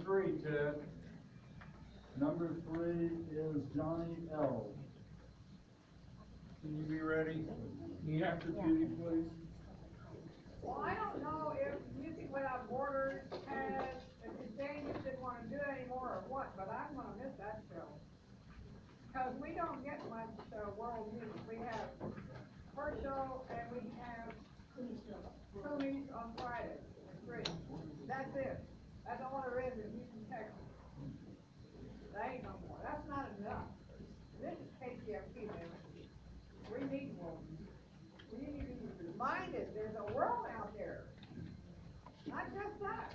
3, Ted. Number 3 is Johnny L. Can you be ready? Can you after Judy, please? Well, I don't know if Music Without Borders has, if Daniel didn't want to do it anymore or what, but I'm going to miss that show. Because we don't get much world music. We have her show and we have Toomey's on Friday at 3. That's it. That's all there is in Houston, Texas. That ain't no more. That's not enough. This is KPFT, man. We need more. We need to be reminded there's a world out there. Not just that.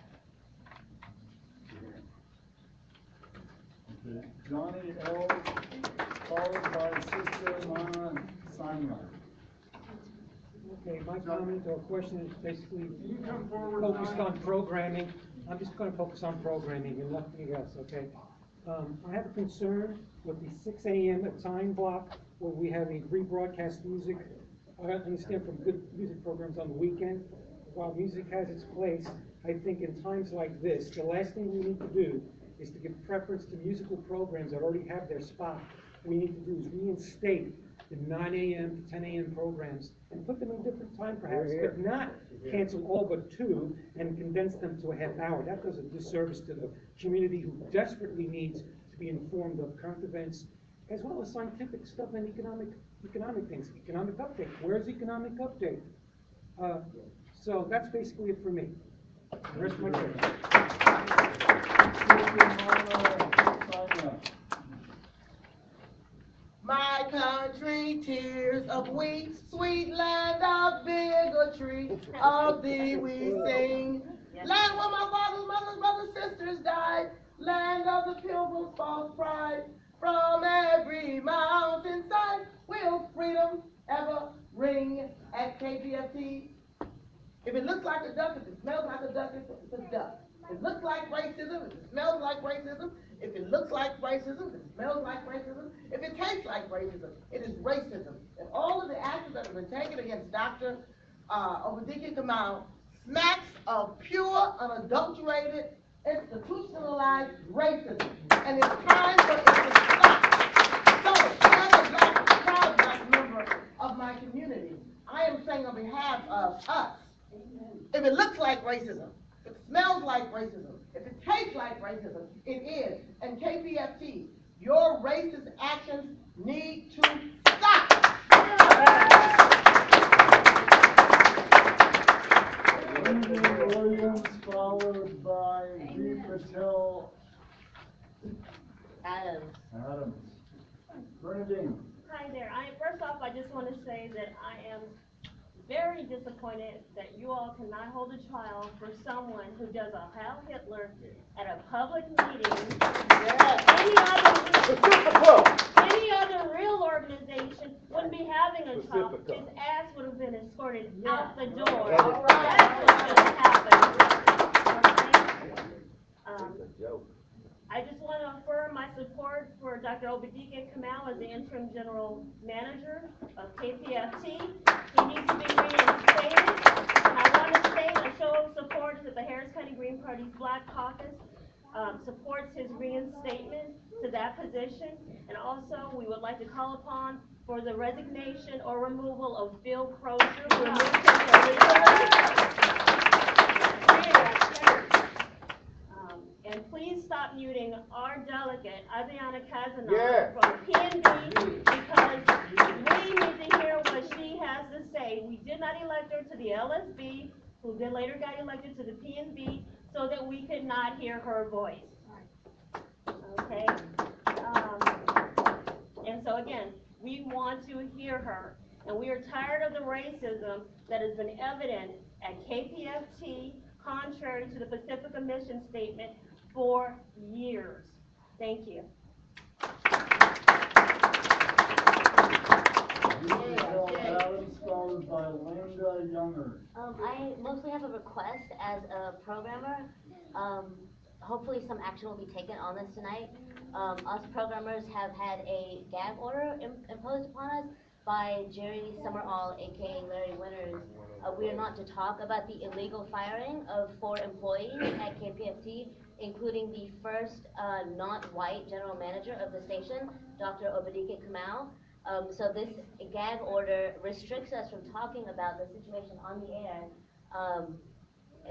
Okay. Johnny L. followed by Sister Lana Simon. Okay, my comment or question is basically Can you come forward, focused Simon? on programming. I'm just going to focus on programming and nothing else, okay? I have a concern with the 6 a.m. time block where we have a rebroadcast music. I understand from good music programs on the weekend. While music has its place, I think in times like this, the last thing we need to do is to give preference to musical programs that already have their spot. What we need to do is reinstate the 9 a.m. to 10 a.m. programs and put them in a different time perhaps, but not cancel all but 2 and condense them to a half hour. That does a disservice to the community who desperately needs to be informed of current events, as well as scientific stuff and economic things. Economic update. Where's economic update? So that's basically it for me. The rest of my question. My country, tears of wheat, sweet land of bigotry, of thee we sing. Land where my father's, mother's, brothers, sisters died, land of the pilgrims' false pride. From every mountainside will freedom ever ring at KPFT. If it looks like a duck, if it smells like a duck, it's a duck. If it looks like racism, if it smells like racism, if it looks like racism, if it smells like racism, if it tastes like racism, it is racism. And all of the actions that have been taken against Dr. Obadiah Kamal smacks of pure, unadulterated, institutionalized racism. And it's time for it to stop. So, as a proud black member of my community, I am saying on behalf of us, if it looks like racism, if it smells like racism, if it tastes like racism, it is. And KPFT, your racist actions need to stop. Williams, followed by V. Patel Adams. Adams. Bernadine. Hi there. First off, I just want to say that I am very disappointed that you all cannot hold a trial for someone who does a Heil Hitler at a public meeting. Any other real organization wouldn't be having a trial. His ass would have been escorted out the door. That's what should have happened. Okay? I just want to affirm my support for Dr. Obadiah Kamal as the interim general manager of KPFT. He needs to be reinstated. And I want to state a show of support that the Harris County Green Party's Black Caucus supports his reinstatement to that position. And also, we would like to call upon for the resignation or removal of Phil Crozier, who removed him illegally. And please stop muting our delegate, Adriana Casanova, from PNB, because we need to hear what she has to say. We did not elect her to the LSB, who then later got elected to the PNB, so that we could not hear her voice. Okay? And so again, we want to hear her. And we are tired of the racism that has been evident at KPFT, contrary to the Pacifica mission statement, for years. Thank you. Adams, followed by Linda Younger. I mostly have a request as a programmer. Hopefully some action will be taken on this tonight. Us programmers have had a gag order imposed upon us by Jerry Summerall, aka Larry Winters, we are not to talk about the illegal firing of 4 employees at KPFT, including the first not white general manager of the station, Dr. Obadike Kamau. So this gag order restricts us from talking about the situation on the air.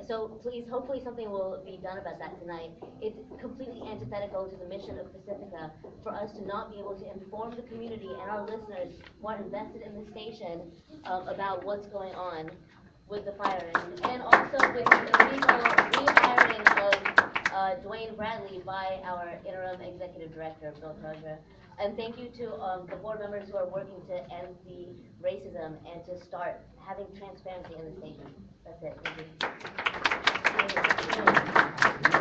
So please, hopefully something will be done about that tonight. It's completely antithetical to the mission of Pacifica for us to not be able to inform the community and our listeners who are invested in the station about what's going on with the firing, and also with the illegal rehiring of Dwayne Bradley by our interim executive director, Bill Crozier. And thank you to the board members who are working to end the racism and to start having transparency in the station. That's it. Thank you.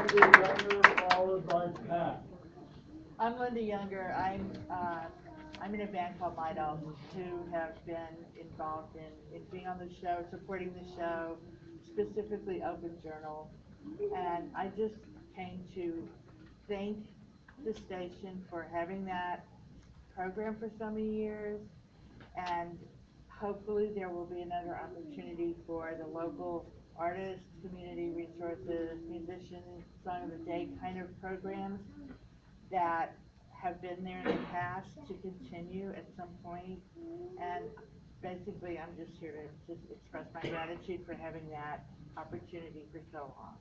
Linda Younger, followed by Pat. I'm Linda Younger. I'm in a band called Light Elves who have been involved in being on the show, supporting the show, specifically Open Journal. And I just came to thank the station for having that program for so many years, and hopefully there will be another opportunity for the local artists, community resources, musicians, song of the day kind of programs that have been there in the past to continue at some point. And basically, I'm just here to just express my gratitude for having that opportunity for so long.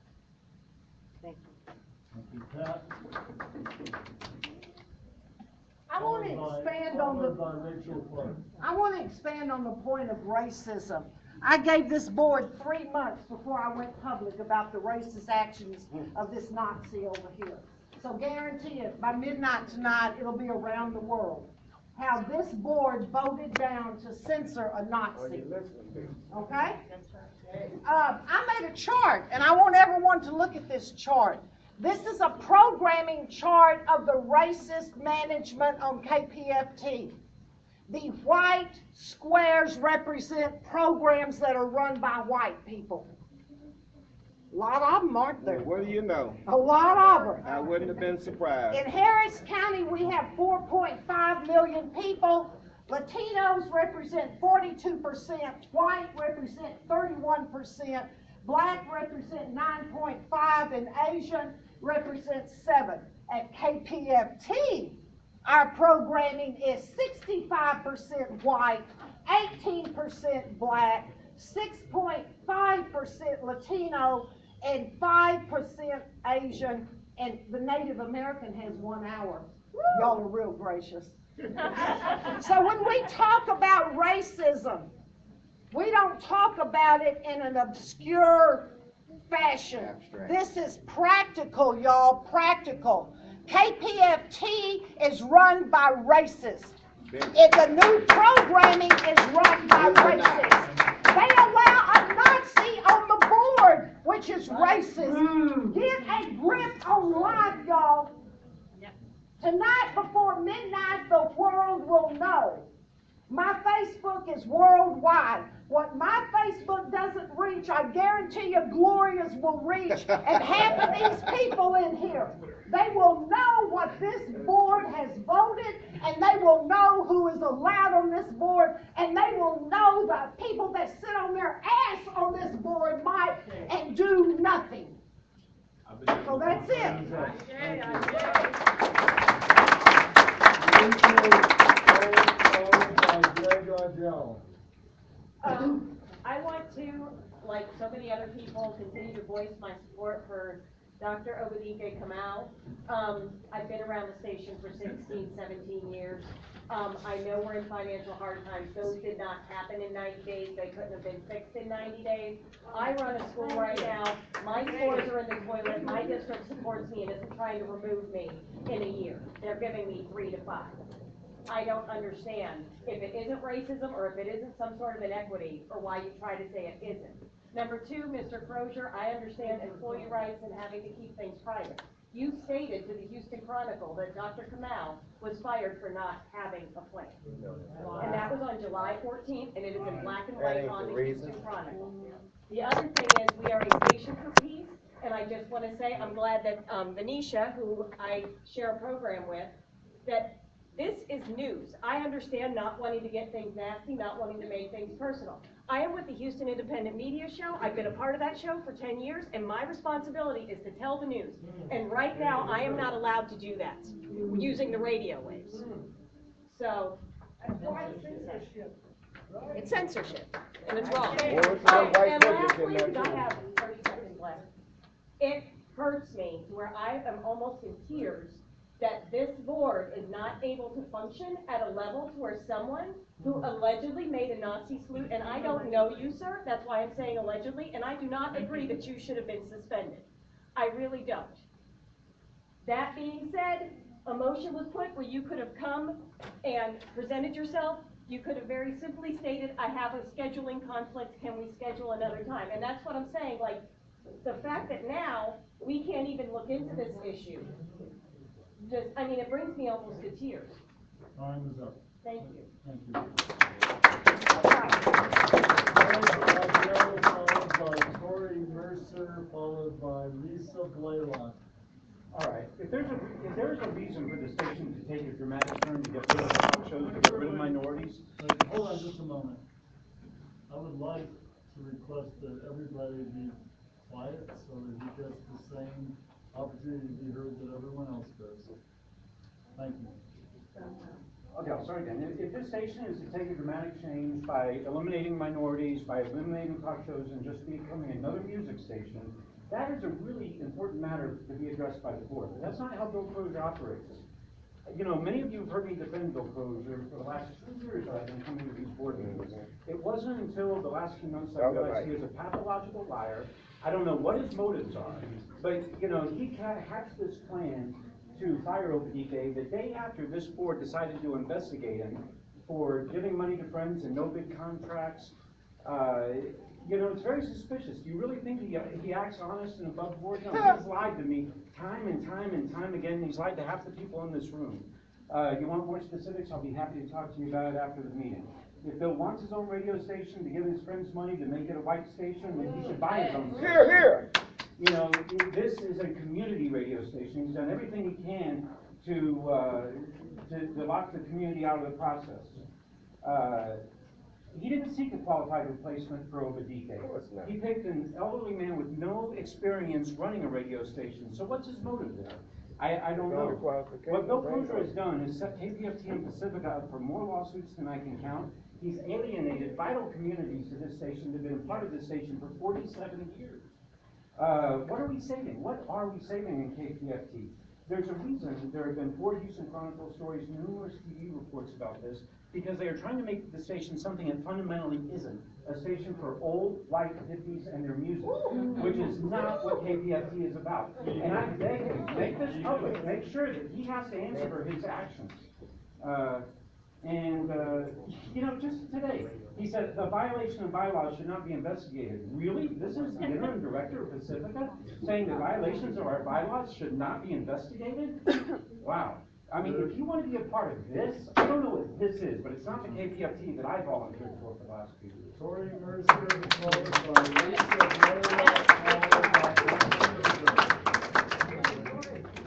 Thank you. Thank you, Pat. I want to expand on Followed by Rachel Clark. I want to expand on the point of racism. I gave this board 3 months before I went public about the racist actions of this Nazi over here. So guarantee it, by midnight tonight, it'll be around the world. How this board voted down to censor a Nazi. Okay? I made a chart, and I want everyone to look at this chart. This is a programming chart of the racist management on KPFT. The white squares represent programs that are run by white people. A lot of them, aren't there? What do you know? A lot of them. I wouldn't have been surprised. In Harris County, we have 4.5 million people. Latinos represent 42%, white represent 31%, black represent 9.5%, and Asian represents 7%. At KPFT, our programming is 65% white, 18% black, 6.5% Latino, and 5% Asian, and the Native American has 1 hour. Y'all are real gracious. So when we talk about racism, we don't talk about it in an obscure fashion. This is practical, y'all, practical. KPFT is run by racists. The new programming is run by racists. They allow a Nazi on the board, which is racist. Get a grip on life, y'all. Tonight before midnight, the world will know. My Facebook is worldwide. What my Facebook doesn't reach, I guarantee you Gloria's will reach, and half of these people in here. They will know what this board has voted, and they will know who is allowed on this board, and they will know the people that sit on their ass on this board might and do nothing. So that's it. I want to, like so many other people, continue to voice my support for Dr. Obadike Kamau. I've been around the station for 16, 17 years. I know we're in financial hard times. Those did not happen in 90 days. They couldn't have been fixed in 90 days. I run a school right now. My scores are in the toilet. My district supports me and isn't trying to remove me in a year. They're giving me 3 to 5. I don't understand if it isn't racism or if it isn't some sort of inequity or why you try to say it isn't. Number 2, Mr. Crozier, I understand employee rights and having to keep things private. You stated to the Houston Chronicle that Dr. Kamau was fired for not having a plan. And that was on July 14th, and it is in black and white on the Houston Chronicle. The other thing is we are a station for peace, and I just want to say I'm glad that Venetia, who I share a program with, that This is news. I understand not wanting to get things nasty, not wanting to make things personal. I am with the Houston Independent Media Show. I've been a part of that show for 10 years, and my responsibility is to tell the news. And right now, I am not allowed to do that using the radio waves. So, Why censorship? it's censorship, and it's wrong. Well, it's Oh, got white and privilege lastly, in there, because I too. have 30 seconds left, it hurts me to where I am almost in tears that this board is not able to function at a level to where someone who allegedly made a Nazi salute, and I don't know you, sir, that's why I'm saying allegedly, and I do not agree that you should have been suspended. I really don't. That being said, a motion was put where you could have come and presented yourself. You could have very simply stated, I have a scheduling conflict, can we schedule another time? And that's what I'm saying, like, the fact that now we can't even look into this issue, just, I mean, it brings me almost to tears. Time is up. Thank you. Thank you. Followed by Tori Mercer, followed by Lisa Blaylock. All right, if there's a reason for the station to take a dramatic turn to get rid of talk shows, to get rid of minorities. Hold on just a moment. I would like to request that everybody be quiet so that he gets the same opportunity to be heard that everyone else does. Thank you. Okay, I'm sorry, Dan. If this station is to take a dramatic change by eliminating minorities, by eliminating talk shows, and just becoming another music station, that is a really important matter to be addressed by the board. But that's not how Bill Crozier operates. You know, many of you have heard me defend Bill Crozier for the last 2 years that I've been coming to these board meetings. It wasn't until the last few months I realized he is a pathological liar. I don't know what his motives are, but, you know, he hatched this plan to fire Obadike the day after this board decided to investigate him for giving money to friends and no bid contracts. You know, it's very suspicious. Do you really think he acts honest and above board? No, he's lied to me time and time and time again. He's lied to half the people in this room. You want more specifics? I'll be happy to talk to you about it after the meeting. If Bill wants his own radio station to give his friends money to make it a white station, then he should buy his own station. Here, here. You know, this is a community radio station. He's done everything he can to lock the community out of the process. He didn't seek a qualified replacement for Obadike. He picked an elderly man with no experience running a radio station. So what's his motive there? I don't know. What Bill Crozier has done is set KPFT and Pacifica up for more lawsuits than I can count. He's alienated vital communities to this station that have been part of this station for 47 years. What are we saving? What are we saving in KPFT? There's a reason there have been 4 Houston Chronicle stories, numerous TV reports about this, because they are trying to make the station something it fundamentally isn't. A station for old, white hippies and their music, which is not what KPFT is about. And I beg him, make this public, make sure that he has to answer for his actions. You know, just today, he said the violation of bylaws should not be investigated. Really? This is the interim director of Pacifica saying that violations of our bylaws should not be investigated? Wow. I mean, if you want to be a part of this, I don't know what this is, but it's not the KPFT that I volunteered for the last few years. Tori Mercer, followed by Lisa Blaylock, followed by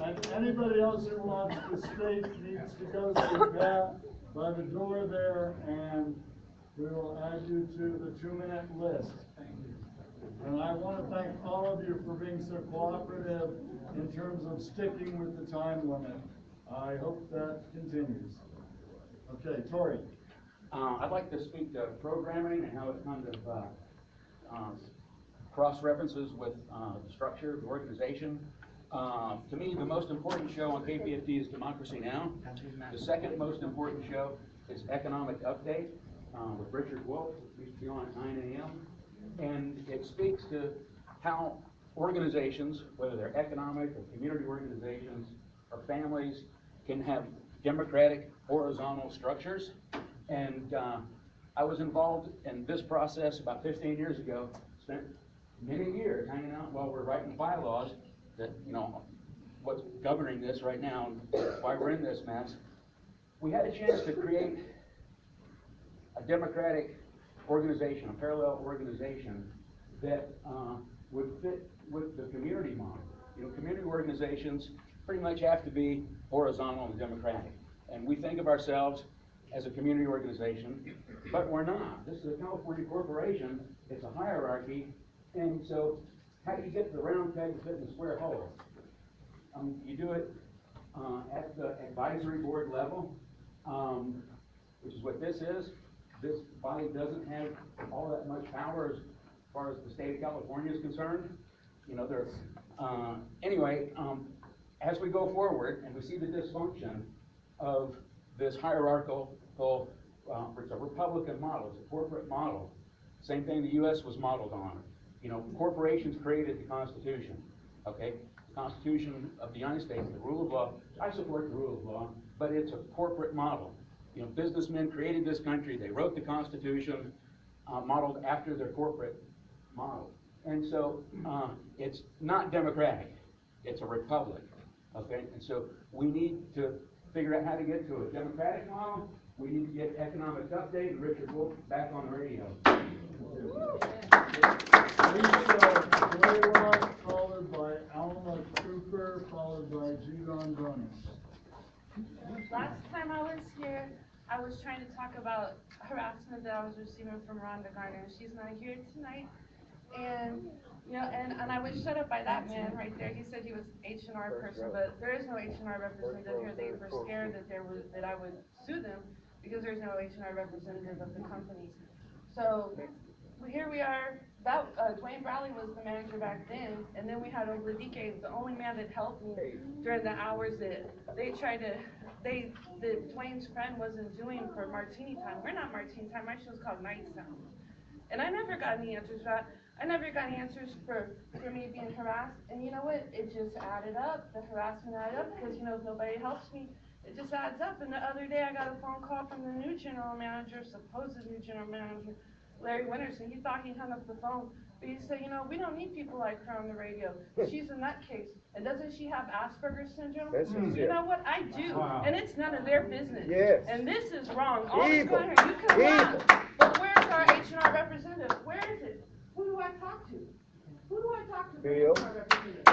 and anybody else who wants to speak needs to go to Pat by the door there, and we will add you to the 2-minute list. And I want to thank all of you for being so cooperative in terms of sticking with the time limit. I hope that continues. Okay, Tori. I'd like to speak to programming and how it kind of cross-references with the structure, the organization. To me, the most important show on KPFT is Democracy Now! The second most important show is Economic Update with Richard Wolf. It used to be on at 9 a.m. And it speaks to how organizations, whether they're economic or community organizations or families, can have democratic horizontal structures. And I was involved in this process about 15 years ago, spent many years hanging out while we're writing bylaws that, you know, what's governing this right now and why we're in this mess. We had a chance to create a democratic organization, a parallel organization that would fit with the community model. You know, community organizations pretty much have to be horizontal and democratic. And we think of ourselves as a community organization, but we're not. This is a California corporation, it's a hierarchy, and so how do you get the round peg to fit in the square hole? You do it at the advisory board level, which is what this is. This body doesn't have all that much power as far as the state of California is concerned. You know, there's, anyway, as we go forward and we see the dysfunction of this hierarchical, it's a Republican model, it's a corporate model. Same thing the U.S. was modeled on. You know, corporations created the Constitution, okay? The Constitution of the United States, the rule of law. I support the rule of law, but it's a corporate model. You know, businessmen created this country, they wrote the Constitution, modeled after their corporate model. And so, it's not democratic, it's a republic, okay? And so, we need to figure out how to get to a democratic model. We need to get economic update and Richard Wolf back on the radio. Lisa Blaylock, followed by Alma Cooper, followed by G. Bonus. Last time I was here, I was trying to talk about harassment that I was receiving from Rhonda Garner. She's not here tonight. And, you know, and I was shut up by that man right there. He said he was H&R person, but there is no H&R representative here. They were scared that I would sue them because there's no H&R representative of the company. So here we are. That Dwayne Bradley was the manager back then, and then we had Obladike, the only man that helped me during the hours that they tried to, that Dwayne's friend wasn't doing for Martini Time. We're not Martini Time. My show's called Night Sound. And I never got any answers for that. I never got any answers for me being harassed. And you know what? It just added up. The harassment added up because, you know, if nobody helps me, it just adds up. And the other day I got a phone call from the new general manager, supposed new general manager, Larry Winterson. He thought he hung up the phone. But he said, you know, we don't need people like her on the radio. She's a nutcase. And doesn't she have Asperger's syndrome? You know what? I do. Wow. And it's none of their business. Yes. And this is wrong. All this going here, you can laugh. But where's our H&R representative? Where is it? Who do I talk to? Who do I talk to for H&R representative?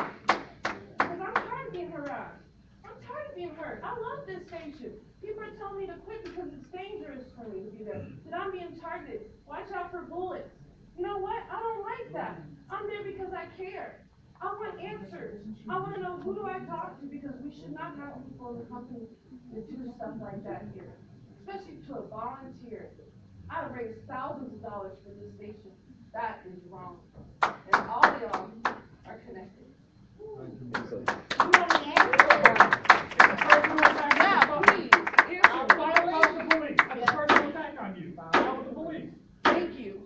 Because I'm tired of being harassed. I'm tired of being hurt. I love this station. People are telling me to quit because it's dangerous for me to be there. That I'm being targeted. Watch out for bullets. You know what? I don't like that. I'm there because I care. I want answers. I want to know who do I talk to because we should not have people in the company that do stuff like that here. Especially to a volunteer. I've raised thousands of dollars for this station. That is wrong. And all y'all are connected. You want an answer? Yeah, please. Answer. File the police. That's a personal attack on you. File the police. Thank you.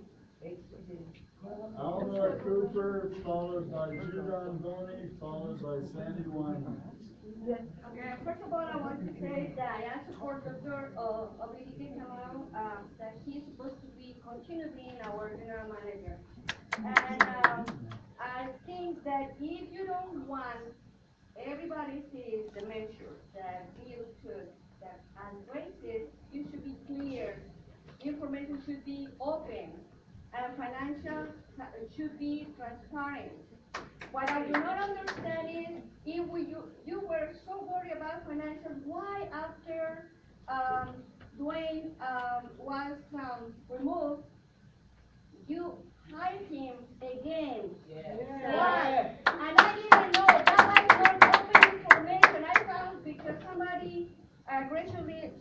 Alma Cooper, followed by Judon Boney, followed by Sandy Wyman. Yes. Okay. First of all, I want to say that I support Dr. Obidike Kamal, that he's supposed to be continue being our general manager. And I think that if you don't want everybody sees the measures that Bill took that as racist, you should be clear. Information should be open, and financial should be transparent. What I do not understand is if you were so worried about financials, why after Dwayne was removed, you hired him again? Why? And I didn't know that was not open information. I found because somebody graciously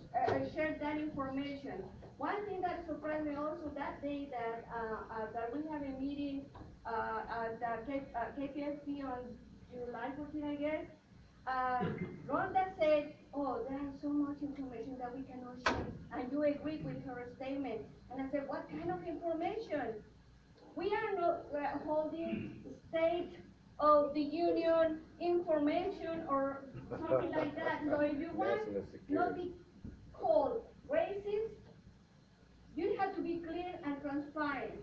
shared that information. One thing that surprised me also that day that we have a meeting at KPSC on July 14, I guess. Rhonda said, "Oh, there is so much information that we cannot share," and you agreed with her statement. And I said, "What kind of information? We are not holding State of the Union information or something like that. So if you want not be called racist, you have to be clear and transparent.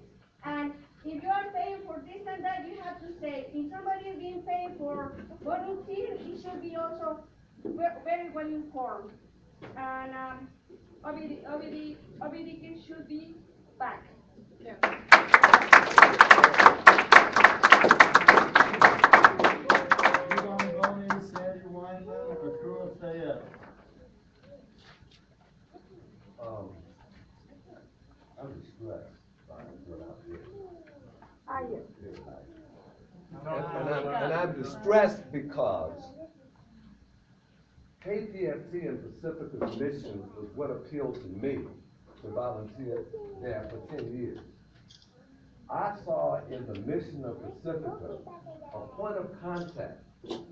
And if you are paying for this and that, you have to say, if somebody is being paid for volunteer, he should be also very well informed. And Obidike should be back." Yeah. Judon Boney, Sandy Wyman, Akua Fayette. And I'm distressed because KPFT and Pacifica's mission was what appealed to me to volunteer there for 10 years. I saw in the mission of Pacifica a point of contact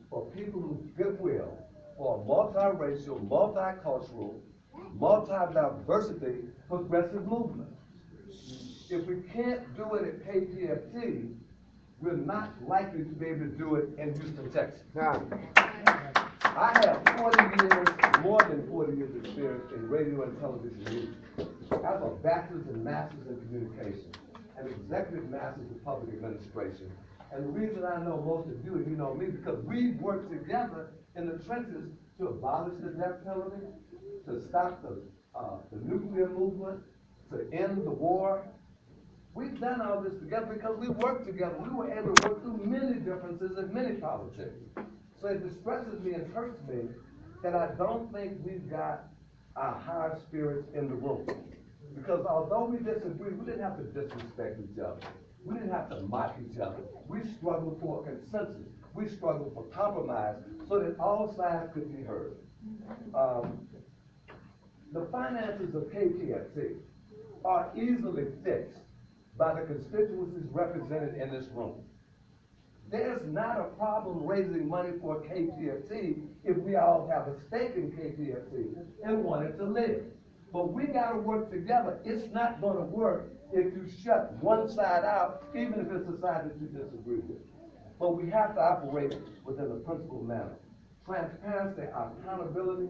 for people whose goodwill for a multiracial, multicultural, multi-diversity progressive movement. If we can't do it at KPFT, we're not likely to be able to do it in Houston, Texas. I have 40 years, more than 40 years experience in radio and television news. I have a bachelor's and master's in communication, an executive master's in public administration. And the reason I know most of you, and you know me, because we've worked together in the trenches to abolish the death penalty, to stop the nuclear movement, to end the war. We've done all this together because we worked together. We were able to work through many differences in many politics. So it distresses me and hurts me that I don't think we've got our higher spirits in the room. Because although we disagree, we didn't have to disrespect each other. We didn't have to mock each other. We struggled for a consensus. We struggled for compromise so that all sides could be heard. The finances of KPFT are easily fixed by the constituencies represented in this room. There's not a problem raising money for KPFT if we all have a stake in KPFT and want it to live. But we gotta work together. It's not gonna work if you shut one side out, even if it's a side that you disagree with. But we have to operate within a principled manner. Transparency, our accountability,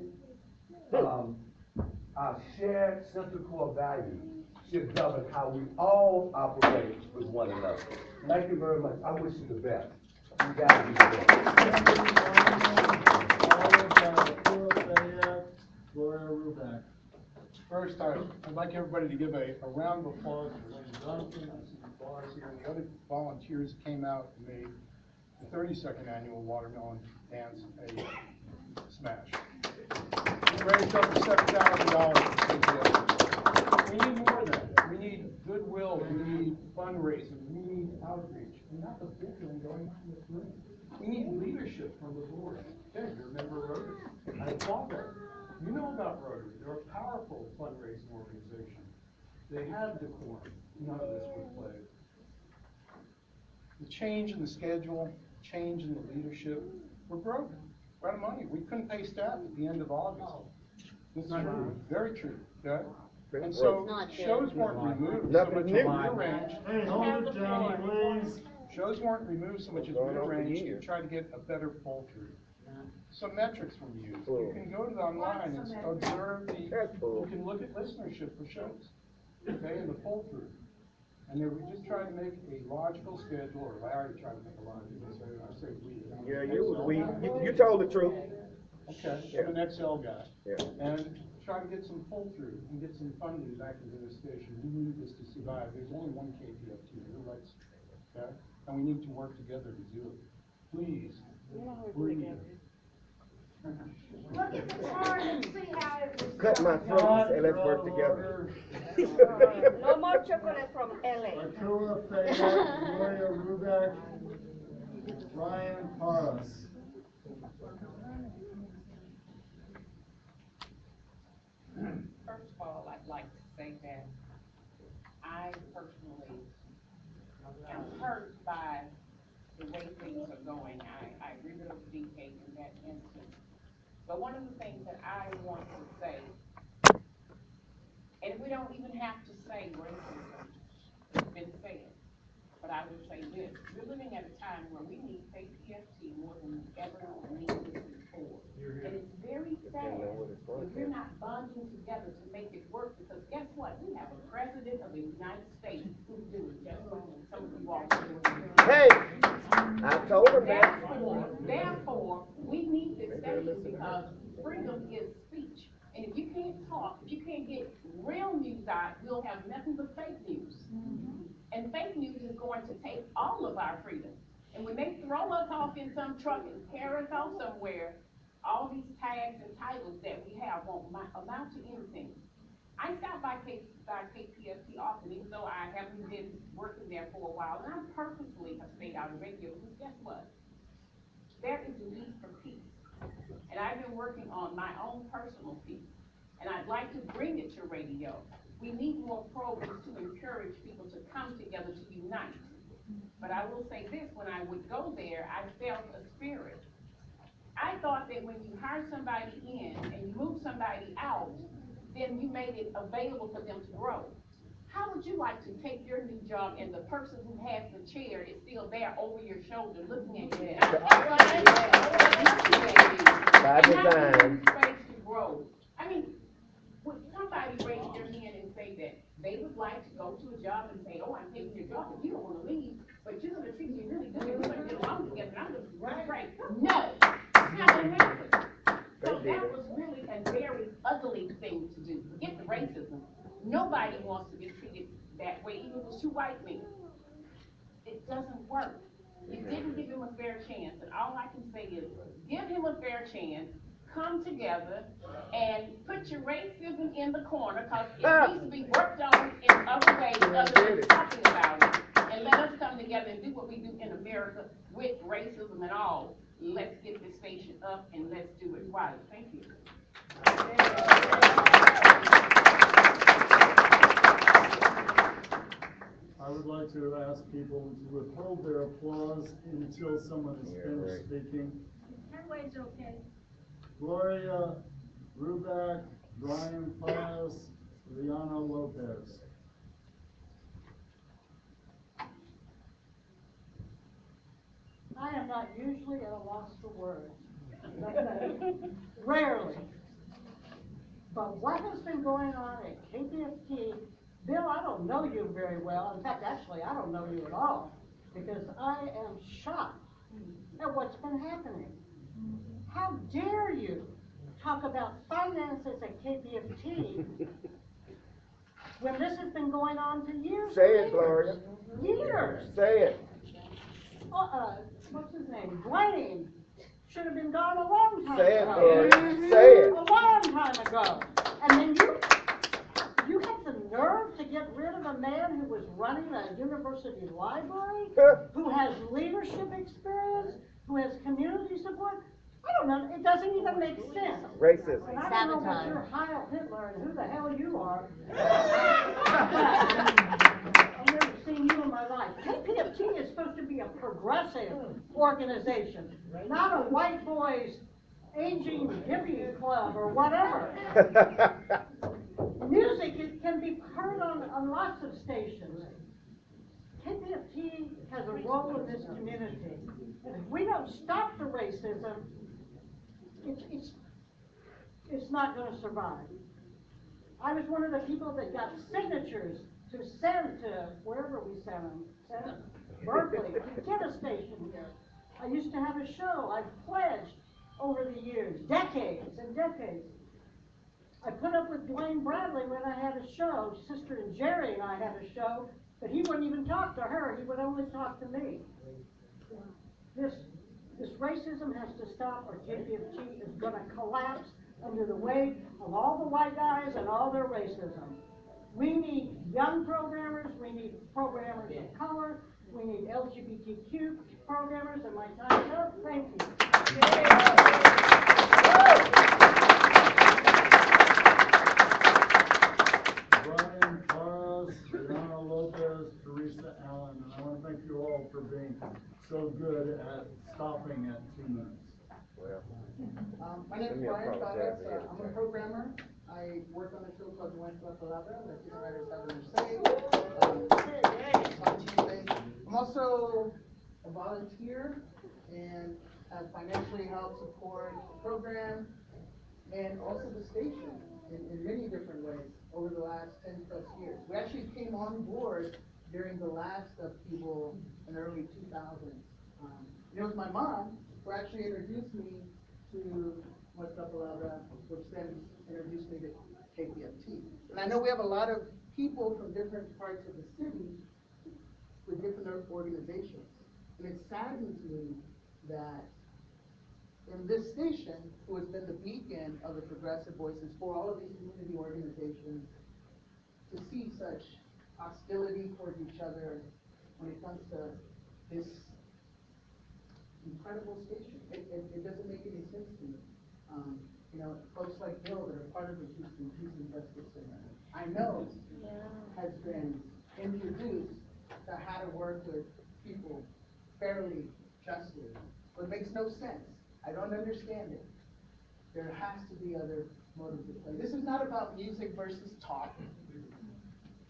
our shared central core values should govern how we all operate with one another. Thank you very much. I wish you the best. You guys be the best. First, I'd like everybody to give a round of applause to Lynn Johnson. I see the bars here, and the other volunteers came out and made the 32nd annual watermelon dance a smash. We raised over $7,000. We need more than that. We need goodwill. We need fundraising. We need outreach. And not the bickering going on in this room. We need leadership from the board. Okay, you remember Rotary? I saw that. You know about Rotary. They're a powerful fundraising organization. They have decorum. None of this would play. The change in the schedule, change in the leadership, we're broken. We're out of money. We couldn't pay staff at the end of August. This is true. Very true. Okay? And so shows weren't removed so much as rearranged. Hey, hold it down, please. Shows weren't removed so much as rearranged to try to get a better pull through. Some metrics were used. You can go to the online and observe you can look at listenership for shows, okay, and the pull through. And then we just tried to make a logical schedule, or Larry tried to make a logical schedule. I say we. Yeah, you told the truth. Okay, Yeah. I'm an Excel guy. Yeah. And try to get some pull through and get some funding back into the station. We need this to survive. There's only one KPFT, you're right, okay? And we need to work together to do it. Please, breathe. Look at the chart and see how it was. Cut my throat and say, let's work together. No more chocolate from LA. Akula Fayette, Gloria Rubeck, Ryan Paras. First of all, I'd like to say that I personally am hurt by the way things are going. I agree with DK in that instance. But one of the things that I want to say, and we don't even have to say racism, it's been said, but I will say this. We're living at a time where we need KPFT more than we ever needed it before. And it's very sad that we're not bonding together to make it work, because guess what? We have a president of the United States who's doing just what some of you all are doing. Hey, I told him that. Therefore, we need this station because freedom is speech. And if you can't talk, if you can't get real news out, we'll have nothing but fake news. And fake news is going to take all of our freedom. And when they throw us off in some truck and carry us off somewhere, all these tags and titles that we have won't amount to anything. I stop by KPFT often, even though I haven't been working there for a while, and I purposely have stayed out of radio, because guess what? There is a need for peace. And I've been working on my own personal peace. And I'd like to bring it to radio. We need more programs to encourage people to come together to unite. But I will say this, when I would go there, I felt a spirit. I thought that when you hire somebody in and you move somebody out, then you made it available for them to grow. How would you like to take your new job and the person who has the chair is still there over your shoulder looking at you? Looking at you. By And not giving design. you space to grow. I mean, would somebody raise their hand and say that they would like to go to a job and say, oh, I'm taking your job, but you don't want to leave, but you're going to treat me really good, and we're going to get along together, and I'm going to run great. No, it's not going to happen. So that was really a very ugly thing to do. Forget the racism. Nobody wants to be treated that way, even with two white men. It doesn't work. You didn't give him a fair chance, and all I can say is, give him a fair chance, come together, and put your racism in the corner, because it needs to be worked on in other ways other than talking about it. And let us come together and do what we do in America with racism and all. Let's get this station up and let's do it right. Thank you. I would like to ask people to withhold their applause until someone is finished speaking. Headway's okay. Gloria Ruback, Brian Pius, Liana Lopez. I am not usually at a loss for words. Rarely. But what has been going on at KPFT, Bill, I don't know you very well. In fact, actually, I don't know you at all, because I am shocked at what's been happening. How dare you talk about finances at KPFT when this has been going on for years? Say it, Gloria. Years. Say it. What's his name? Dwayne should have been gone a long time Say it, ago. Gloria. Say it. A long time ago. And then you have the nerve to get rid of a man who was running a university library, who has leadership experience, who has community support. I don't know. It doesn't even make sense. Racism. And I don't know about your Heil Hitler and who the hell you are. I've never seen you in my life. KPFT is supposed to be a progressive organization, not a white boys aging hippie club or whatever. Music can be heard on lots of stations. KPFT has a role in this community. And if we don't stop the racism, it's not going to survive. I was one of the people that got signatures to send to wherever we sent them, Berkeley, to get a station here. I used to have a show. I've pledged over the years, decades and decades. I put up with Dwayne Bradley when I had a show. Sister and Jerry and I had a show, but he wouldn't even talk to her. He would only talk to me. This racism has to stop, or KPFT is going to collapse under the weight of all the white guys and all their racism. We need young programmers, we need programmers of color, we need LGBTQ programmers, and my time is up. Thank you. Brian Paras, Liana Lopez, Teresa Allen, and I want to thank you all for being so good at stopping at 2 minutes. My name is Brian Chavez. I'm a programmer. I work on a show called Nuestra Palabra, Latino Writers Have Their Say. On Tuesdays. I'm also a volunteer and have financially helped support the program and also the station in many different ways over the last 10 plus years. We actually came on board during the last upheaval in the early 2000s. It was my mom who actually introduced me to Nuestra Palabra, which then introduced me to KPFT. And I know we have a lot of people from different parts of the city with different organizations. And it saddens me that in this station, who has been the beacon of the progressive voices for all of these community organizations to see such hostility towards each other when it comes to this incredible station. It doesn't make any sense to me. Folks like Bill that are part of the Houston Peace and Justice Center, I know has been introduced to how to work with people fairly, justly, but it makes no sense. I don't understand it. There has to be other motives at play. This is not about music versus talk.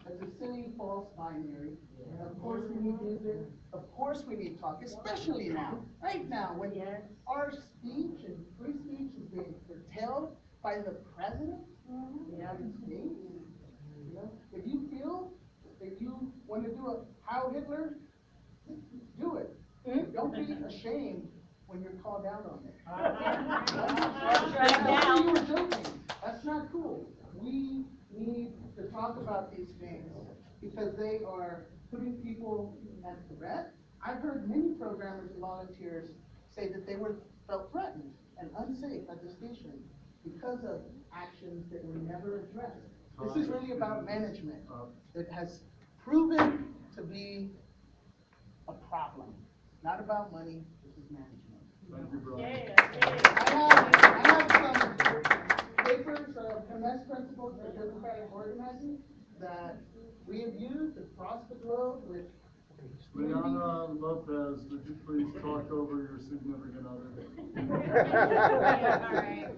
That's a silly, false binary. Of course we need music. Of course we need talk, especially now, right now, when our speech and free speech is being curtailed by the president of the United States. If you feel that you want to do a Heil Hitler, do it. Don't be ashamed when you're called out on it. You were joking. That's not cool. We need to talk about these things because they are putting people at threat. I've heard many programmers and volunteers say that they felt threatened and unsafe at the station because of actions that were never addressed. This is really about management. It has proven to be a problem. Not about money, this is management. Thank you, Brian. I have some papers of CMS principles for democratic organizing that we have used across the globe with Liana Lopez, would you please talk over your significant other? All right.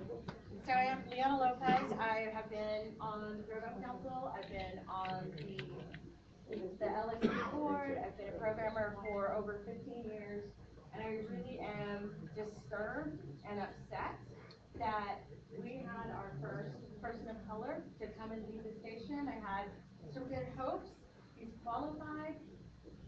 So I am Liana Lopez. I have been on the program council. I've been on the LSU board. I've been a programmer for over 15 years. And I really am disturbed and upset that we had our first person of color to come and lead the station. I had some good hopes. He's qualified.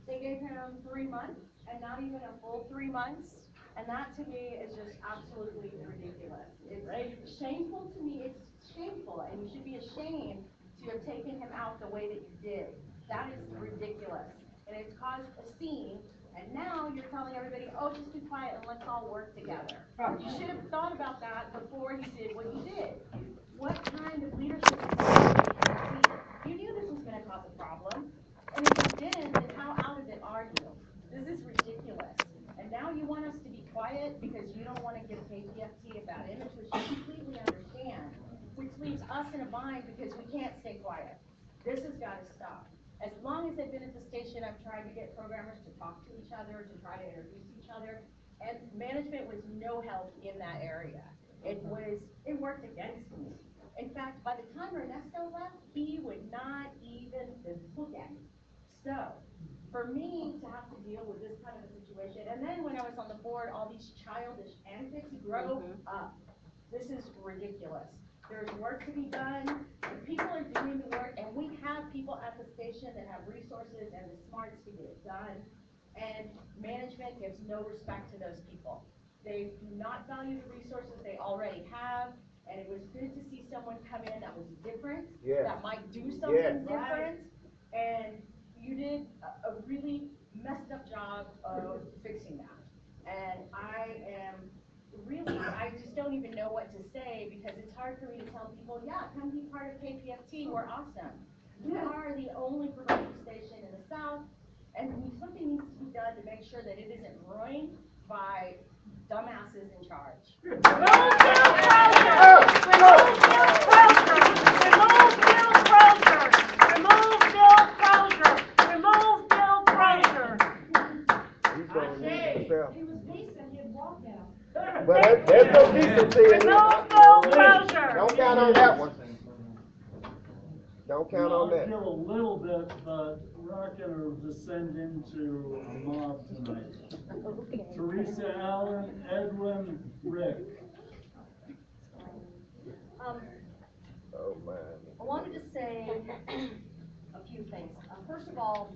They gave him 3 months and not even a full 3 months. And that to me is just absolutely ridiculous. It's shameful to me. It's shameful. And you should be ashamed to have taken him out the way that you did. That is ridiculous. And it's caused a scene. And now you're telling everybody, oh, just be quiet and let's all work together. You should have thought about that before you did what you did. What kind of leadership is that? You knew this was going to cause a problem. And if you didn't, then how out of it are you? This is ridiculous. And now you want us to be quiet because you don't want to give KPFT a bad image, which I completely understand, which leaves us in a bind because we can't stay quiet. This has got to stop. As long as I've been at the station, I've tried to get programmers to talk to each other, to try to introduce each other, and management was no help in that area. It worked against me. In fact, by the time Ernesto left, he would not even look at me. So, for me to have to deal with this kind of a situation, and then when I was on the board, all these childish antics, grow up. This is ridiculous. There's work to be done, and people are doing the work, and we have people at the station that have resources and the smarts to get it done, and management gives no respect to those people. They do not value the resources they already have, and it was good to see someone come in that was different, that might do something different, and you did a really messed up job of fixing that. And I just don't even know what to say because it's hard for me to tell people, yeah, come be part of KPFT, we're awesome. We are the only progressive station in the South, and something needs to be done to make sure that it isn't ruined by dumbasses in charge. He was decent, he'd walk out. But there's no decency in it. Don't count on that one. Don't count on that. I'll give a little bit, but we're not going to descend into a mob tonight. Teresa Allen, Edwin, Rick. Oh, man. I wanted to say a few things. First of all,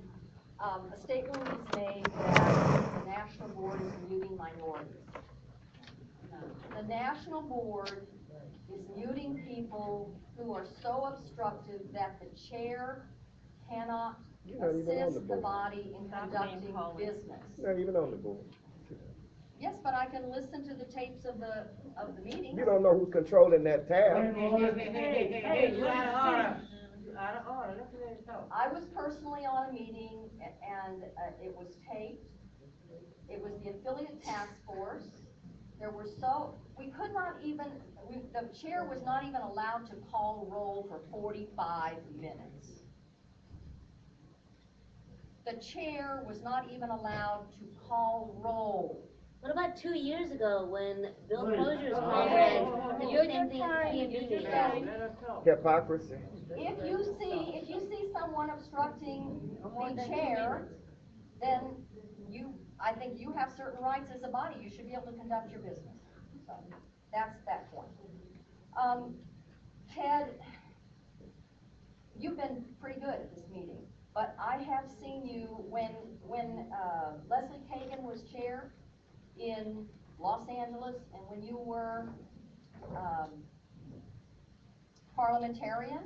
a statement was made that the National Board is muting minorities. The National Board is muting people who are so obstructive that the chair cannot assist the body in conducting business. You're not even on the board. Yes, but I can listen to the tapes of the meetings. You don't know who's controlling that tab. Hey, you out of order. out of order, look at it go. I was personally on a meeting and it was taped. It was the affiliate task force. We could not even, the chair was not even allowed to call roll for 45 minutes. The chair was not even allowed to call roll. What about 2 years ago when Bill Wait. Closures Oh, called and did the same thing at the PNB meeting? Hypocrisy. If you see someone obstructing the chair, then I think you have certain rights as a body. You should be able to conduct your business. So that's that point. Ted, you've been pretty good at this meeting, but I have seen you when Leslie Kagan was chair in Los Angeles, and when you were parliamentarian,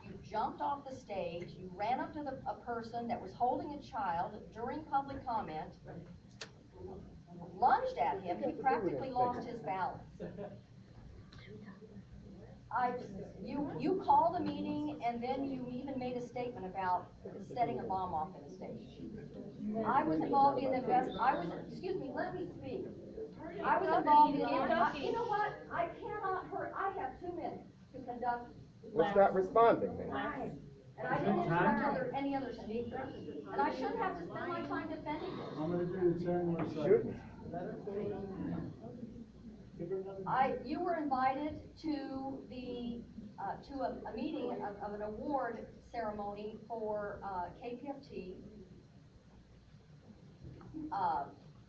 you jumped off the stage, you ran up to a person that was holding a child during public comment, lunged at him, he practically lost his balance. You called a meeting, and then you even made a statement about setting a bomb off in a station. I was involved in excuse me, let me speak. I was involved in, you know what, I cannot hurt, I have 2 minutes to conduct. Well, stop responding then. And I didn't interrupt any other speaker, and I shouldn't have to spend my time defending this. I'm gonna do 10 more seconds. You were invited to a meeting of an award ceremony for KPFT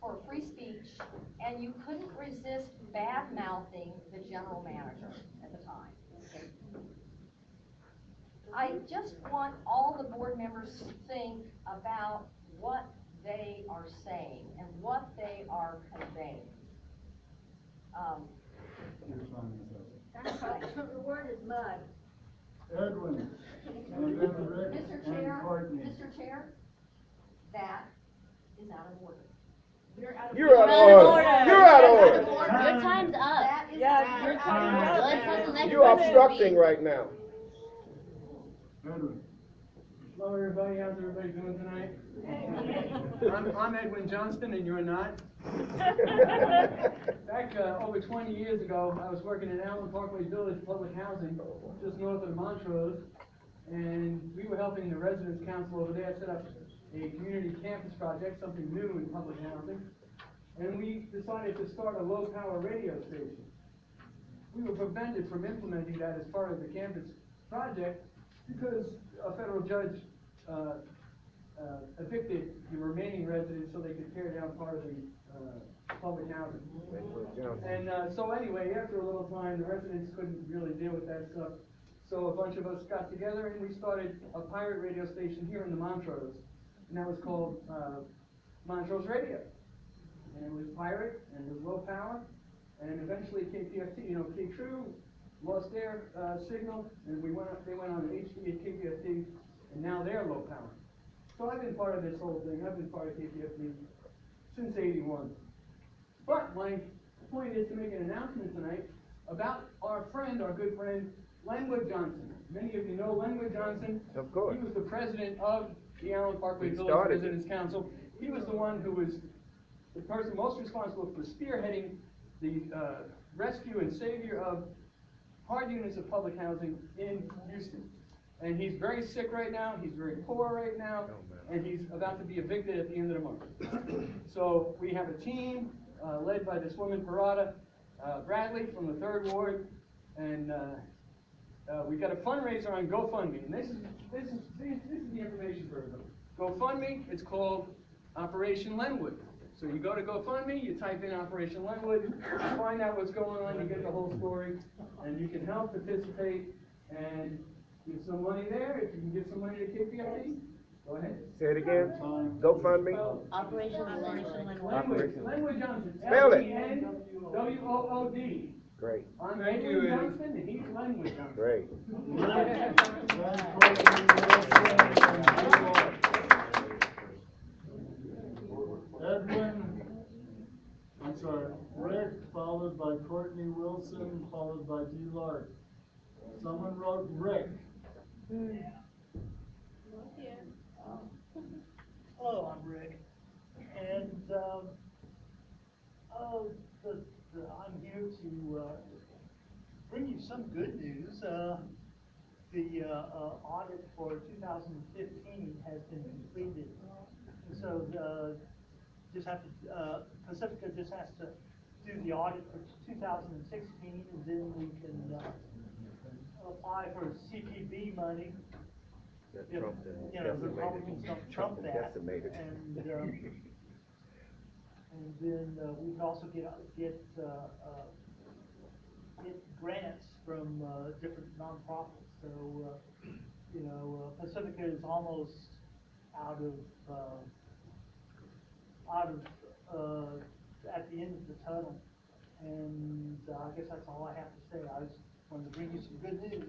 for free speech, and you couldn't resist bad-mouthing the general manager at the time. I just want all the board members to think about what they are saying and what they are conveying. The word is mud. Edwin, and then Rick and Courtney. Mr. Chair, that is out of order. You're out of order. You're out of order. Your time's up. Yeah, your time's up. Let's let the next You're person obstructing speak. right now. Edwin. Hello, everybody. How's everybody doing tonight? I'm Edwin Johnston, and you're not. Back over 20 years ago, I was working in Allen Parkway Village Public Housing, just north of Montrose, and we were helping the Residents Council over there set up a community campus project, something new in public housing, and we decided to start a low-power radio station. We were prevented from implementing that as part of the campus project because a federal judge evicted the remaining residents so they could tear down part of the public housing. And so anyway, after a little time, the residents couldn't really deal with that stuff. So a bunch of us got together and we started a pirate radio station here in the Montrose. And that was called Montrose Radio. And it was pirate and it was low power. And eventually KPFT, K-True lost their signal, and they went on HD at KPFT, and now they're low power. So I've been part of this whole thing. I've been part of KPFT since '81. But my point is to make an announcement tonight about our good friend, Lenwood Johnson. Many of you know Lenwood Johnson. Of course. He was the president of the Allen Parkway Village Residents Council. He was the one who was the person most responsible for spearheading the rescue and savior of hard units of public housing in Houston. And he's very sick right now, he's very poor right now, and he's about to be evicted at the end of the month. So we have a team led by this woman, Parada Bradley from the 3rd Ward, and we've got a fundraiser on GoFundMe. And this is the information for it. GoFundMe, it's called Operation Lenwood. So you go to GoFundMe, you type in Operation Lenwood, you find out what's going on, you get the whole story, and you can help participate and give some money there. If you can give some money to KPFT, go ahead. Say it again. GoFundMe. Operation Lenwood. Lenwood Johnson. Spell it. Lenwood. Great. I'm Edwin Johnson, and he's Lenwood Johnson. Great. Edwin, I'm sorry, Rick, followed by Courtney Wilson, followed by D. Lark. Someone wrote Rick. Hello, I'm Rick, and oh, I'm here to bring you some good news. The audit for 2015 has been completed, and so just have to Pacifica just has to do the audit for 2016, and then we can apply for CPB money. That If, Trump didn't you know, the decimated. Republicans don't trump Trump that, decimated. and then we can also get grants from different nonprofits. So you know, Pacifica is almost out of at the end of the tunnel, and I guess that's all I have to say. I just wanted to bring you some good news.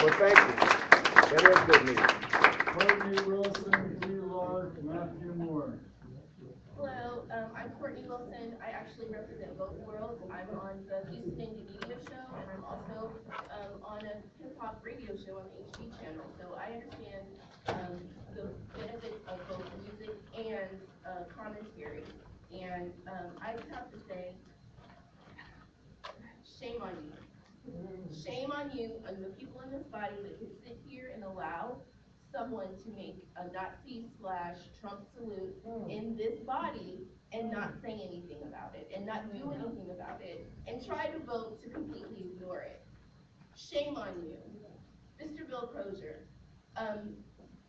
Well, thank you. That is good news. Courtney Wilson, D-Log, Matthew Moore. Hello, I'm Courtney Wilson. I actually represent both worlds. I'm on the Houston IndyMedia show, and I'm also on a hip-hop radio show on the HD channel. So I understand the benefits of both music and commentary. And I just have to say, shame on you. Shame on you and the people in this body that can sit here and allow someone to make a Nazi / Trump salute in this body and not say anything about it and not do anything about it and try to vote to completely ignore it. Shame on you. Mr. Bill Crozier,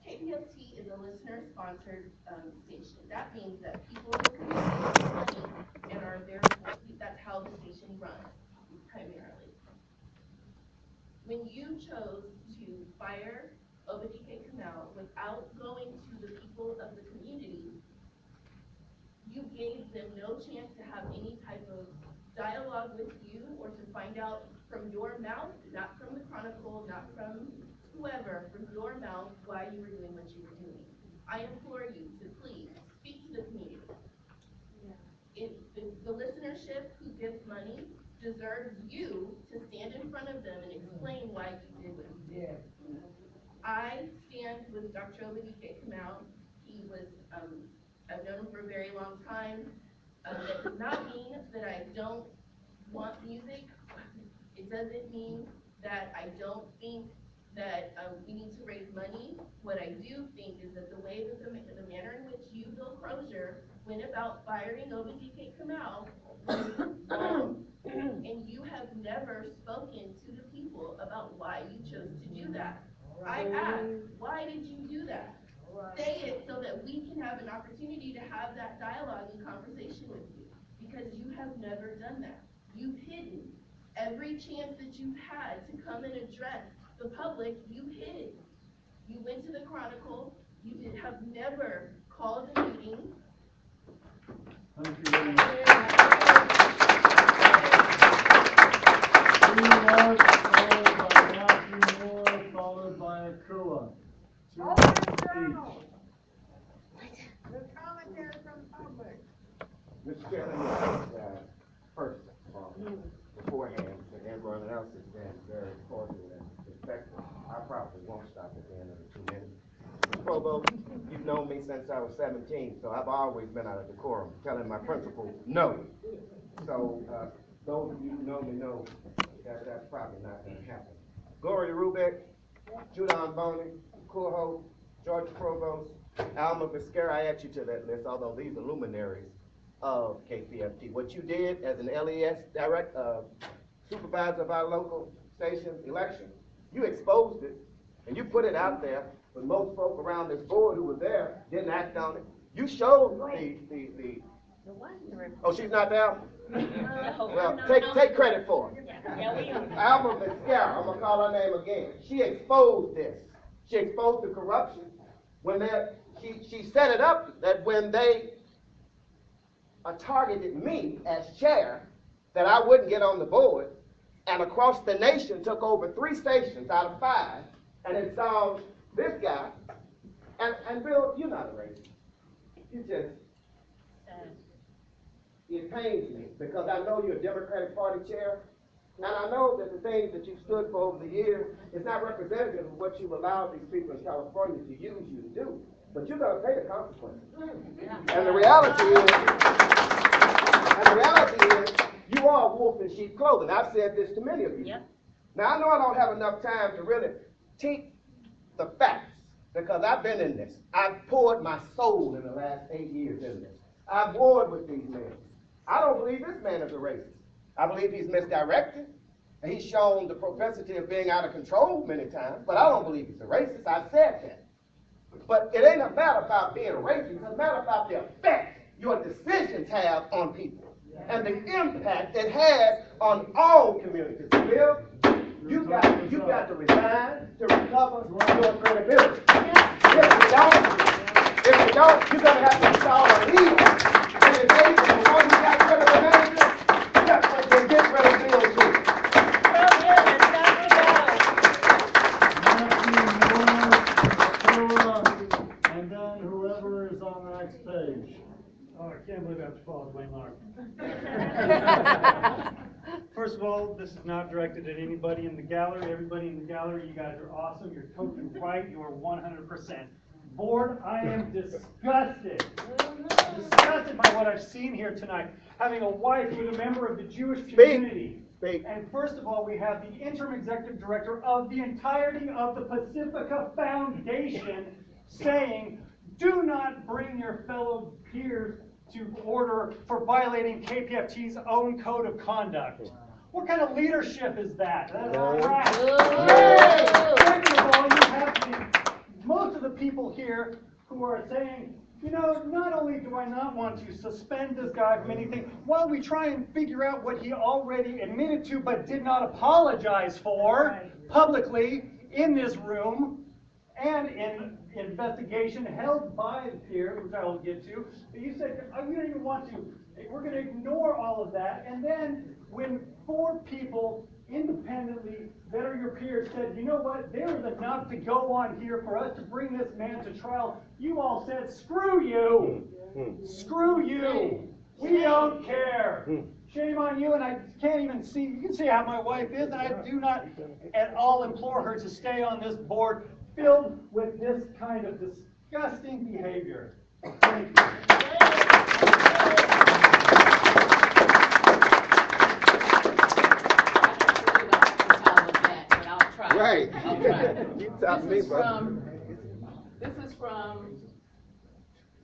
KPFT is a listener-sponsored station. That means that people in the community give money and are there. That's how the station runs, primarily. When you chose to fire Obadike Kamau without going to the people of the community, you gave them no chance to have any type of dialogue with you or to find out from your mouth, not from the Chronicle, not from whoever, from your mouth why you were doing what you were doing. I implore you to please speak to the community. If the listenership who gives money deserves you to stand in front of them and explain why you did what you did. I stand with Dr. Obadike Kamau. He was, I've known him for a very long time. That does not mean that I don't want music. It doesn't mean that I don't think that we need to raise money. What I do think is that the way that the manner in which you, Bill Crozier, went about firing Obadike Kamau was wrong. And you have never spoken to the people about why you chose to do that. I asked, why did you do that? Say it so that we can have an opportunity to have that dialogue and conversation with you. Because you have never done that. You've hidden. Every chance that you've had to come and address the public, you hid. You went to the Chronicle. You have never called a meeting. Thank you very much. D-Log, followed by Matthew Moore, followed by Akua. 2 minutes each. The commentary from the public. Mr. Chairman, first of all, beforehand, and everyone else has been very cordial and respectful. I probably won't stop at the end of the 2 minutes. Mr. Provost, you've known me since I was 17, so I've always been out of decorum, telling my principal no. So those of you who know me know that that's probably not going to happen. Gloria Rubeck, Judon Boney, Cool Hope, George Provost, Alma Viscara, I add you to that list, although these are luminaries of KPFT. What you did as an LES supervisor of our local station election, you exposed it and you put it out there, but most folk around this board who were there didn't act on it. You showed the oh, she's not there? Well, take credit for it. Alma Viscara, I'm gonna call her name again. She exposed this. She exposed the corruption when she set it up that when they targeted me as chair, that I wouldn't get on the board, and across the nation took over 3 stations out of 5, and it saw this guy, and Bill, you're not a racist. You just, it pains me, because I know you're a Democratic Party chair, And I know that the things that you've stood for over the years is not representative of what you've allowed these people in California to use you to do. But you're going to pay the consequences. And the reality is, you are wolf in sheep clothing. I've said this to many of you. Yep. Now, I know I don't have enough time to really teach the facts, because I've been in this. I've poured my soul in the last 8 years in this. I've warred with these men. I don't believe this man is a racist. I believe he's misdirected, and he's shown the propensity of being out of control many times, but I don't believe he's a racist. I've said that. But it ain't a matter about being a racist. It's a matter about the effect your decisions have on people and the impact it has on all communities. Bill, you got to resign to recover your credibility. If you don't, you're going to have to install a leader. And the day the one who got rid of the manager, then get rid of Bill too. And then whoever is on the next page. Oh, I can't believe I have to follow Wayne Lark. First of all, this is not directed at anybody in the gallery. Everybody in the gallery, you guys are awesome. You're totally right. You are 100%. Board, I am disgusted. Disgusted by what I've seen here tonight. Having a wife who's a member of the Jewish community. And first of all, we have the interim executive director of the entirety of the Pacifica Foundation saying, do not bring your fellow peers to order for violating KPFT's own code of conduct. What kind of leadership is that? That's crap. Second of all, you have most of the people here who are saying, you know, not only do I not want to suspend this guy from anything, while we try and figure out what he already admitted to but did not apologize for publicly in this room and in investigation held by the peers, which I will get to, but you said, we don't even want to. We're going to ignore all of that. And then when 4 people independently that are your peers said, you know what, there is enough to go on here for us to bring this man to trial, you all said, screw you. Screw you. We don't care. Shame on you, and I can't even see, you can see how my wife is, and I do not at all implore her to stay on this board filled with this kind of disgusting behavior. Thank you. Right. I'll try. You taught me, bro. This is from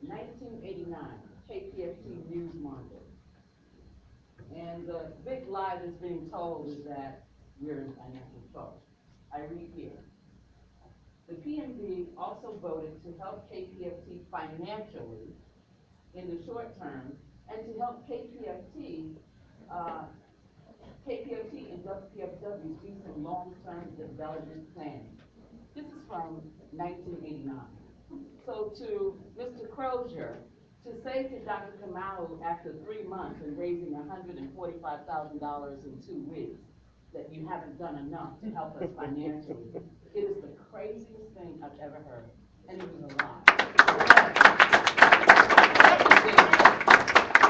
1989, KPFT News Market. And the big lie that's being told is that we're in financial trouble. I read here. The PNB also voted to help KPFT financially in the short term and to help KPFT and WPFW do some long-term development planning. This is from 1989. So to Mr. Crozier, to say to Dr. Kamau after 3 months and raising $145,000 in 2 weeks that you haven't done enough to help us financially, it is the craziest thing I've ever heard, and it was a lie.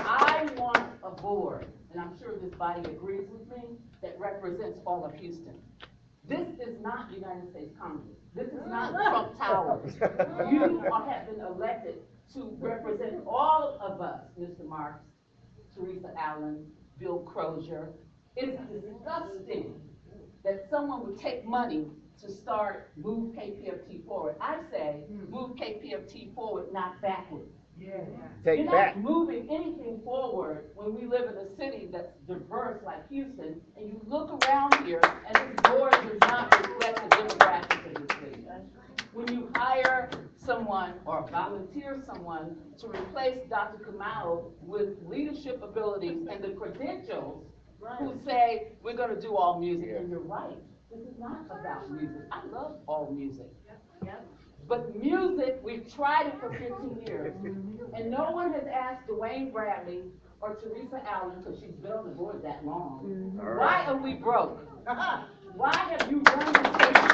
I want a board, and I'm sure this body agrees with me, that represents all of Houston. This is not United States Congress. This is not Trump Towers. You have been elected to represent all of us, Mr. Marks, Teresa Allen, Bill Crozier. It's disgusting that someone would take money to start Move KPFT Forward. I say move KPFT forward, not backwards. You're not moving anything forward when we live in a city that's diverse like Houston, and you look around here and this board does not reflect the demographics of the city. When you hire someone or volunteer someone to replace Dr. Kamau with leadership abilities and the credentials who say we're going to do all music, and you're right, this is not about music. I love all music. But music, we've tried it for 15 years, and no one has asked Dwayne Bradley or Teresa Allen, because she's been on the board that long, why are we broke? Why have you run the station?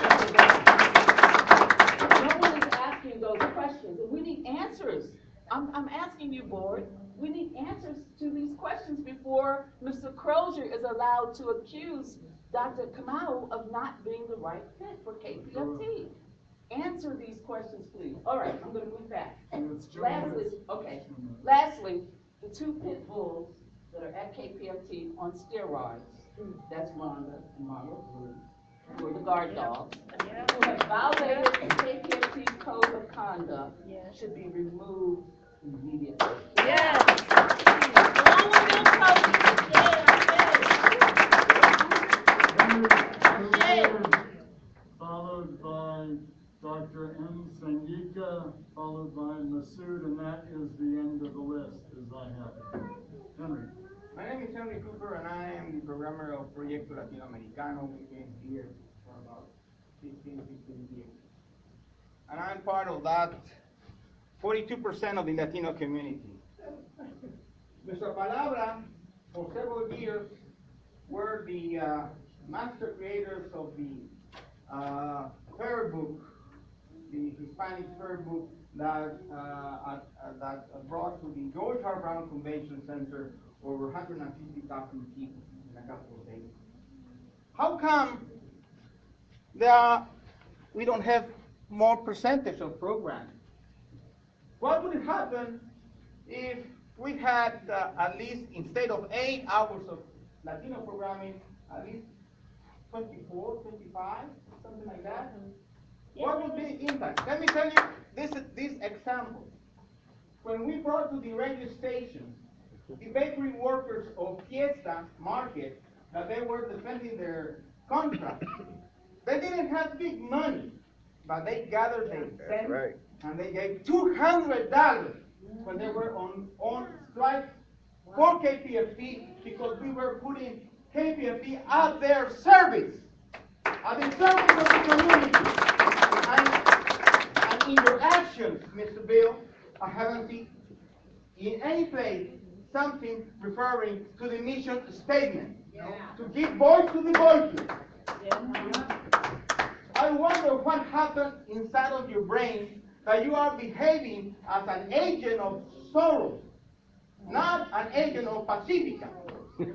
No one is asking those questions, and we need answers. I'm asking you, board, we need answers to these questions before before Mr. Crozier is allowed to accuse Dr. Kamau of not being the right fit for KPFT. Answer these questions, please. All right, I'm gonna move back. Lastly, the two pit bulls that are at KPFT on steroids, that's Rhonda and Marlo Blue, who are the guard dogs, who have violated the KPFT code of conduct, should be removed immediately. Yes. Along with them coaches, Followed by Dr. M. Sangika, followed by Masood, and that is the end of the list as I have it. Henry. My name is Henry Cooper, and I am the programmer of Proyecto Latinoamericano. We've been here for about 15 years. And I'm part of that 42% of the Latino community. Nuestra Palabra, for several years, were the master creators of the prayer book, the Hispanic prayer book that brought to the George R. Brown Convention Center over 150,000 people in a couple of days. How come we don't have more percentage of programs? What would happen if we had at least, instead of 8 hours of Latino programming, at least 24, 25, something like that? What would be the impact? Let me tell you this example. When we brought to the radio station the bakery workers of Fiesta Market, that they were defending their contract, they didn't have big money, but they gathered their cents, and they gave $200 when they were on strike for KPFT, because we were putting KPFT at their service, at the service of the community. And in your actions, Mr. Bill, I haven't seen in any place something referring to the mission statement, to give voice to the voiceless. I wonder what happens inside of your brain that you are behaving as an agent of Soros, not an agent of Pacifica. What is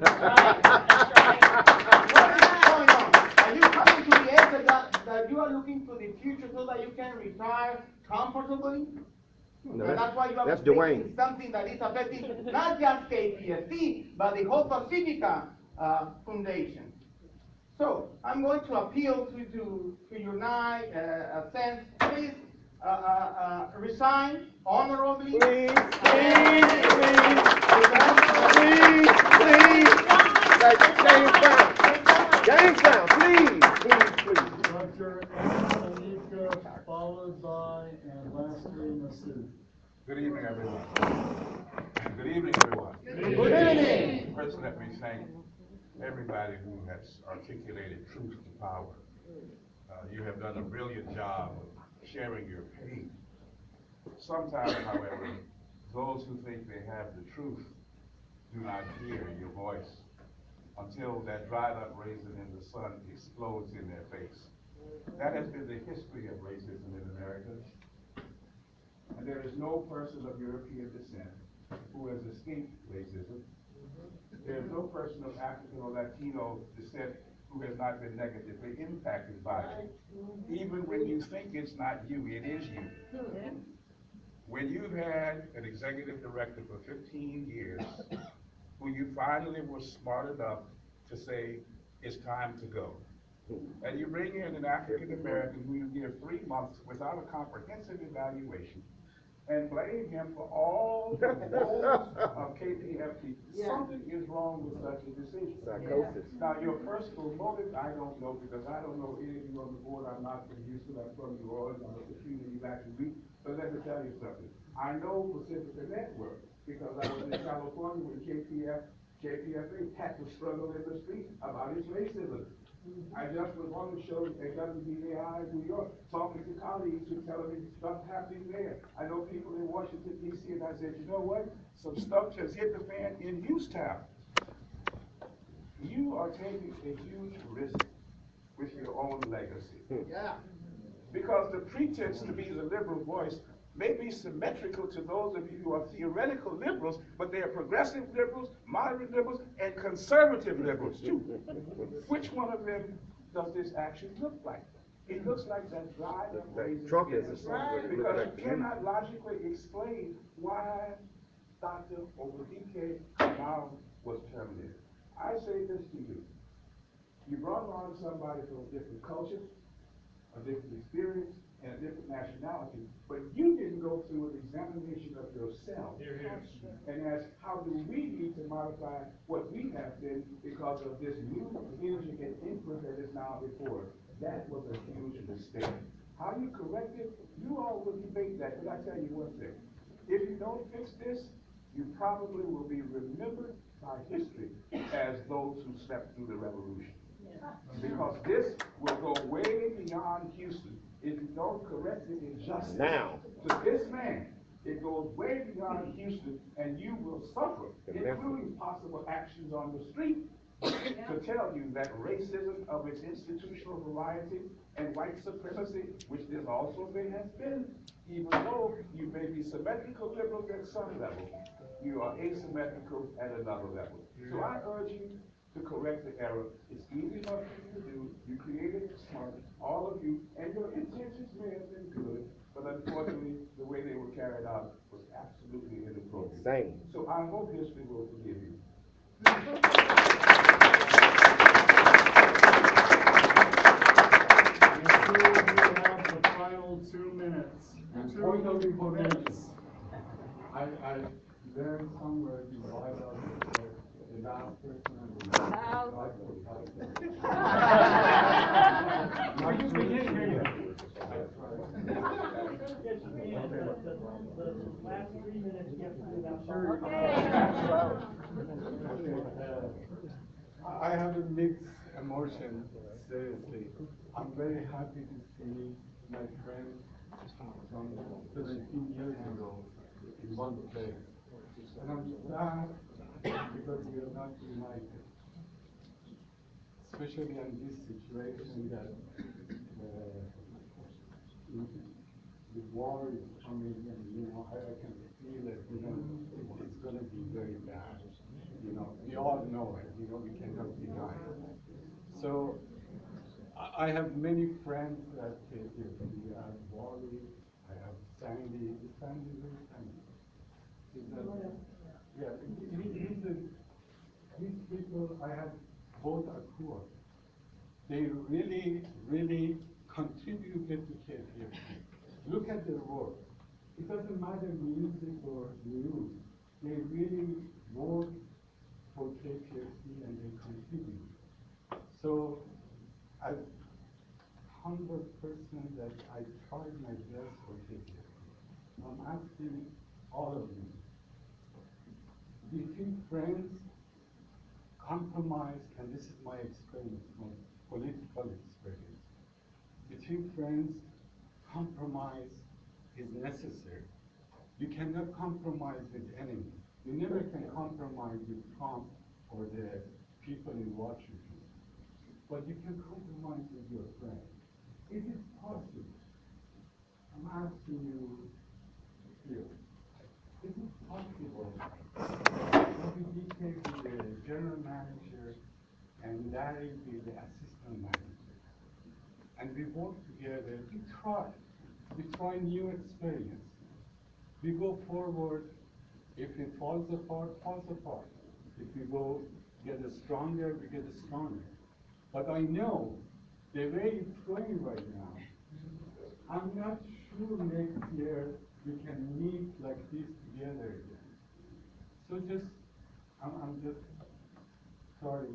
going on? Are you coming to the end that you are looking to the future so that you can retire comfortably? No, And that's why you are taking something that is affecting not just KPFT, but the whole Pacifica Foundation. So I'm going to appeal to your sense. Please resign honorably. Please. James Brown, please. Dr. Anika, followed by, and lastly, Masood. Good evening, everyone. Good evening, everyone. Good evening. First, let me thank everybody who has articulated truth to power. You have done a brilliant job of sharing your pain. Sometimes, however, those who think they have the truth do not hear your voice until that dried up raisin in the sun explodes in their face. That has been the history of racism in America. And there is no person of European descent who has escaped racism. There is no person of African or Latino descent who has not been negatively impacted by it. Even when you think it's not you, it is you. When you've had an executive director for 15 years, who you finally were smart enough to say, it's time to go. And you bring in an African American who you give 3 months without a comprehensive evaluation, and blame him for all the woes of KPFT. Something is wrong with such a decision. Psychosis. Now, your personal motive, I don't know, because I don't know any of you on the board. I'm not from Houston, I'm from New Orleans, I'm a Katrina evacuee. But let me tell you something. I know Pacifica Network because I was in California when KPFA had to struggle in the streets about its racism. I just was on the show at WBAI New York talking to colleagues who tell me stuff happening there. I know people in Washington, D.C., and I said, you know what? Some stuff just hit the fan in Houston. You are taking a huge risk with your own legacy. Yeah. Because the pretense to be the liberal voice may be symmetrical to those of you who are theoretical liberals, but they are progressive liberals, moderate liberals, and conservative liberals too. Which one of them does this actually look like? It looks like that dried up raisin because you cannot logically explain why Dr. Obadike Kamau was terminated. I say this to you. You brought along somebody from a different culture, a different experience, and a different nationality, but you didn't go through an examination of yourself and ask, how do we need to modify what we have been because of this new energy and input that is now before us? That was a huge mistake. How you correct it, you all will debate that, but I tell you one thing. If you don't fix this, you probably will be remembered by history as those who slept through the revolution. Because this will go way beyond Houston. If you don't correct the injustice to this man, it goes way beyond Houston, and you will suffer, including possible actions on the street, to tell you that racism of its institutional variety and white supremacy, which this also has been, even though you may be symmetrical liberals at some level, you are asymmetrical at another level. So I urge you to correct the error. It's easy enough for you to do. You created smart, all of you, and your intentions may have been good, but unfortunately, the way they were carried out was absolutely inappropriate. Same. So I hope history will forgive you. We have the final 2 minutes. Point of information. I learned somewhere in the Bible that the last person and the last God was We can't hear you. That's right. Yes, you can. The last 3 minutes you have to do that. Sure. I have a mixed emotion, seriously. I'm very happy to see my friends from 17 years ago in one place. And I'm sad because we are not united. Especially in this situation that the war is coming, and I can feel it, it's going to be very bad. We all know it, we cannot deny it. So I have many friends at KPFT. I have Wally, I have Sandy. Is Sandy very Sandy? These people, I have both are poor. They really, really contributed to KPFT. Look at their work. It doesn't matter music or news. They really work for KPFT and they contribute. So as 100% that I tried my best for KPFT. I'm asking all of you, between friends, compromise, and this is my experience, my political experience. Between friends, compromise is necessary. You cannot compromise with enemies. You never can compromise with Trump or the people in Washington. But you can compromise with your friends. Is it possible? I'm asking you here. Is it possible that we became the general manager and Larry be the assistant manager? And we work together, we try new experience. We go forward. If it falls apart, falls apart. If we go get stronger, we get stronger. But I know the way it's going right now, I'm not sure next year we can meet like this together again. So I'm just sorry.